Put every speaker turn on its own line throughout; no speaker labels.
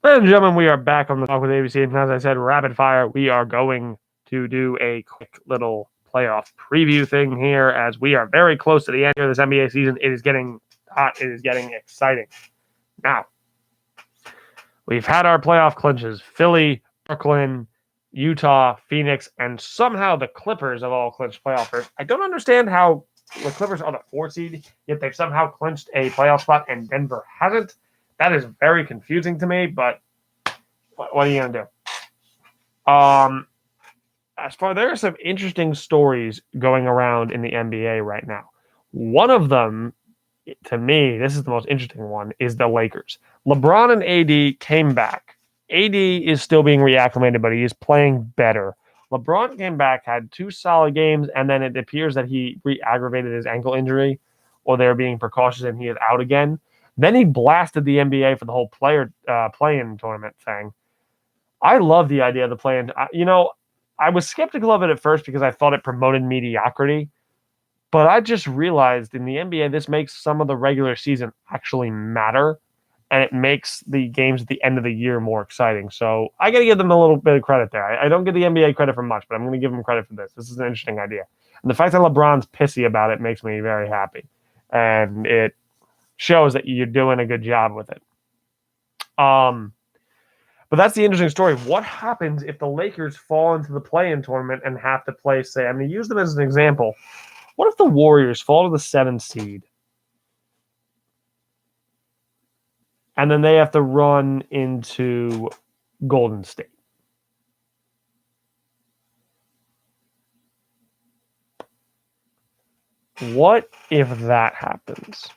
Ladies and gentlemen, we are back on the Talk with AVC. And as I said, rapid fire, we are going to do a quick little playoff preview thing here as we are very close to the end of this NBA season. It is getting hot. It is getting exciting. Now, we've had our playoff clinches. Philly, Brooklyn, Utah, Phoenix, and somehow the Clippers have all clinched playoffers. I don't understand how the Clippers are the 4 seed, yet they've somehow clinched a playoff spot and Denver hasn't. That is very confusing to me, but what are you going to do? There are some interesting stories going around in the NBA right now. One of them, to me, this is the most interesting one, is the Lakers. LeBron and AD came back. AD is still being reacclimated, but he is playing better. LeBron came back, had 2 solid games, and then it appears that he re-aggravated his ankle injury, or they're being precautious and he is out again. Then he blasted the NBA for the whole play-in tournament thing. I love the idea of the play-in. I was skeptical of it at first because I thought it promoted mediocrity. But I just realized in the NBA, this makes some of the regular season actually matter, and it makes the games at the end of the year more exciting. So I got to give them a little bit of credit there. I don't give the NBA credit for much, but I'm going to give them credit for this. This is an interesting idea. And the fact that LeBron's pissy about it makes me very happy. And it shows that you're doing a good job with it. But that's the interesting story. What happens if the Lakers fall into the play-in tournament and have to play, say, I'm going to use them as an example. What if the Warriors fall to the 7th seed and then they have to run into Golden State? What if that happens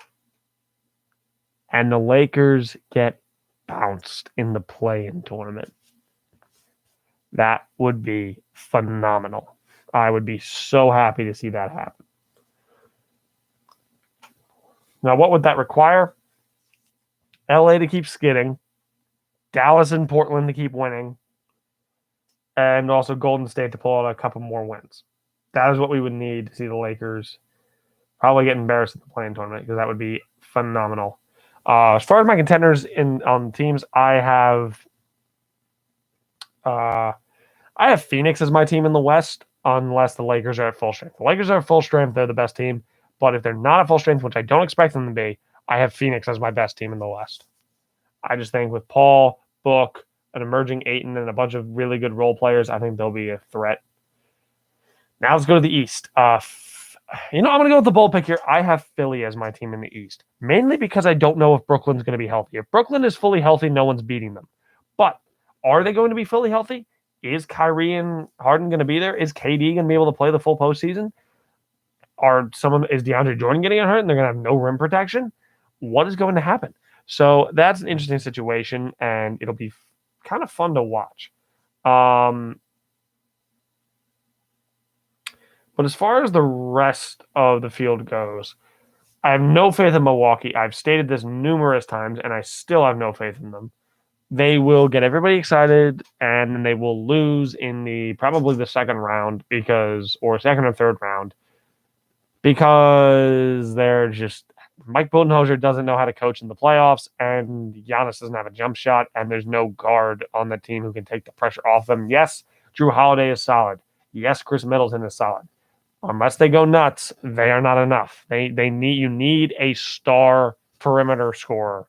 and the Lakers get bounced in the play-in tournament? That would be phenomenal. I would be so happy to see that happen. Now, what would that require? LA to keep skidding, Dallas and Portland to keep winning, and also Golden State to pull out a couple more wins. That is what we would need to see the Lakers probably get embarrassed in the play-in tournament, because that would be phenomenal. As far as my contenders on teams, I have Phoenix as my team in the West, unless the Lakers are at full strength. The Lakers are at full strength; they're the best team. But if they're not at full strength, which I don't expect them to be, I have Phoenix as my best team in the West. I just think with Paul, Book, an emerging Ayton, and a bunch of really good role players, I think they'll be a threat. Now let's go to the East. I'm going to go with the bold pick here. I have Philly as my team in the East, mainly because I don't know if Brooklyn's going to be healthy. If Brooklyn is fully healthy, no one's beating them. But are they going to be fully healthy? Is Kyrie and Harden going to be there? Is KD going to be able to play the full postseason? Is DeAndre Jordan getting hurt and they're going to have no rim protection? What is going to happen? So that's an interesting situation, and it'll be kind of fun to watch. But as far as the rest of the field goes, I have no faith in Milwaukee. I've stated this numerous times, and I still have no faith in them. They will get everybody excited, and then they will lose in probably the second round or second or third round, because they're just Mike Budenholzer doesn't know how to coach in the playoffs, and Giannis doesn't have a jump shot, and there's no guard on the team who can take the pressure off them. Yes, Drew Holiday is solid. Yes, Chris Middleton is solid. Unless they go nuts, they are not enough. You need a star perimeter scorer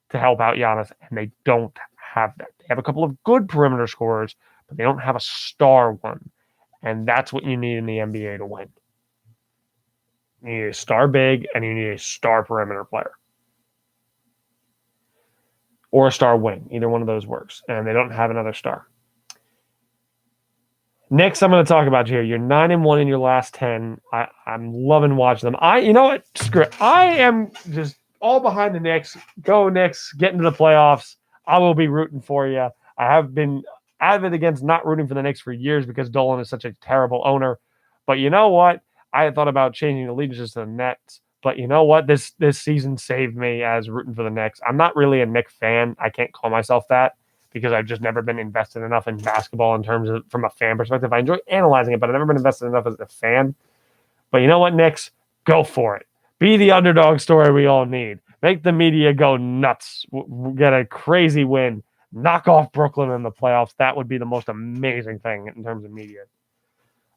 to help out Giannis, and they don't have that. They have a couple of good perimeter scorers, but they don't have a star one, and that's what you need in the NBA to win. You need a star big, and you need a star perimeter player. Or a star wing. Either one of those works. And they don't have another star. Next, I'm going to talk about you here. You're 9-1 in your last 10. I'm loving watching them. You know what? Screw it. I am just all behind the Knicks. Go Knicks. Get into the playoffs. I will be rooting for you. I have been avid against not rooting for the Knicks for years because Dolan is such a terrible owner. But you know what? I had thought about changing allegiances to the Nets, but you know what? This season saved me as rooting for the Knicks. I'm not really a Knicks fan. I can't call myself that because I've just never been invested enough in basketball in terms of from a fan perspective. I enjoy analyzing it, but I've never been invested enough as a fan. But you know what, Knicks? Go for it. Be the underdog story we all need. Make the media go nuts. Get a crazy win. knock off Brooklyn in the playoffs. That would be the most amazing thing in terms of media.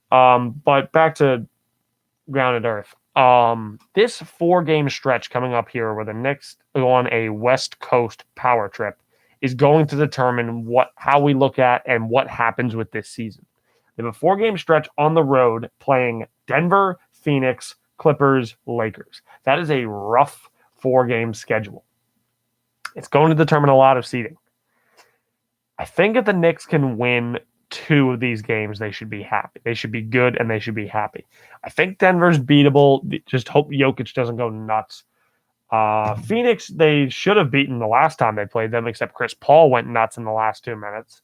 But back to grounded earth. This 4-game stretch coming up here where the Knicks go on a West Coast power trip is going to determine how we look at and what happens with this season. They have a 4-game stretch on the road playing Denver, Phoenix, Clippers, Lakers. That is a rough 4-game schedule. It's going to determine a lot of seeding. I think if the Knicks can win 2 of these games, they should be happy. They should be good and they should be happy. I think Denver's beatable. Just hope Jokic doesn't go nuts. Phoenix, they should have beaten the last time they played them, except Chris Paul went nuts in the last 2 minutes.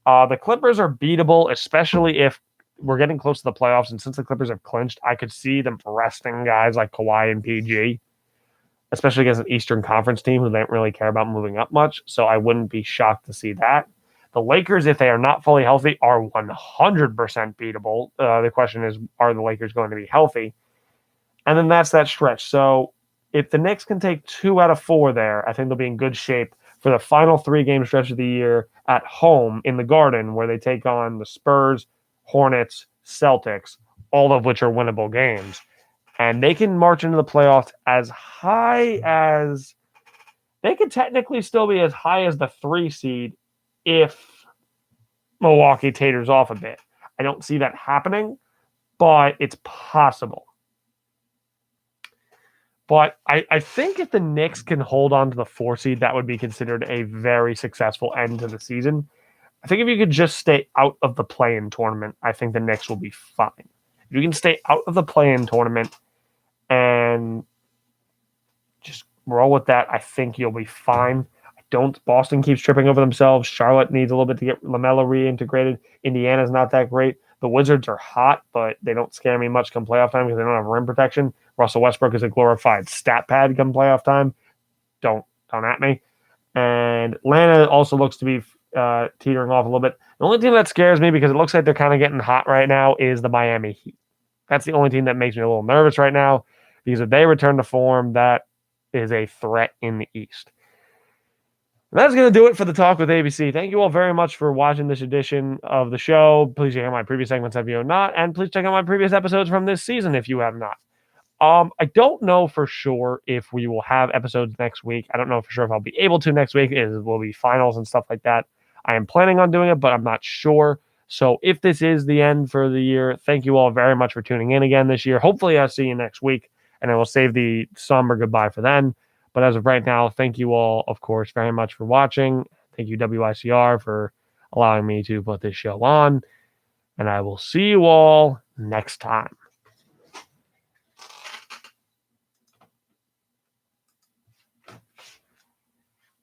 The Clippers are beatable, especially if we're getting close to the playoffs. And since the Clippers have clinched, I could see them resting guys like Kawhi and PG, especially against an Eastern Conference team who don't really care about moving up much. So I wouldn't be shocked to see that. The Lakers, if they are not fully healthy, are 100% beatable. The question is, are the Lakers going to be healthy? And then that's that stretch. So if the Knicks can take 2 out of 4 there, I think they'll be in good shape for the final 3-game stretch of the year at home in the Garden, where they take on the Spurs, Hornets, Celtics, all of which are winnable games. And they can march into the playoffs as high as they could technically still be as high as the 3 seed if Milwaukee taters off a bit. I don't see that happening, but it's possible. But I think if the Knicks can hold on to the 4 seed, that would be considered a very successful end to the season. I think if you could just stay out of the play-in tournament, I think the Knicks will be fine. If you can stay out of the play-in tournament and just roll with that, I think you'll be fine. Boston keeps tripping over themselves. Charlotte needs a little bit to get LaMelo reintegrated. Indiana's not that great. The Wizards are hot, but they don't scare me much come playoff time because they don't have rim protection. Russell Westbrook is a glorified stat pad come playoff time. Don't at me. And Atlanta also looks to be teetering off a little bit. The only team that scares me because it looks like they're kind of getting hot right now is the Miami Heat. That's the only team that makes me a little nervous right now because if they return to form, that is a threat in the East. That's going to do it for the Talk with ABC. Thank you all very much for watching this edition of the show. Please check out my previous segments if you have not, and please check out my previous episodes from this season if you have not. I don't know for sure if we will have episodes next week. I don't know for sure if I'll be able to next week. It will be finals and stuff like that. I am planning on doing it, but I'm not sure. So if this is the end for the year, thank you all very much for tuning in again this year. Hopefully I'll see you next week, and I will save the somber goodbye for then. But as of right now, thank you all, of course, very much for watching. Thank you, WICR, for allowing me to put this show on. And I will see you all next time.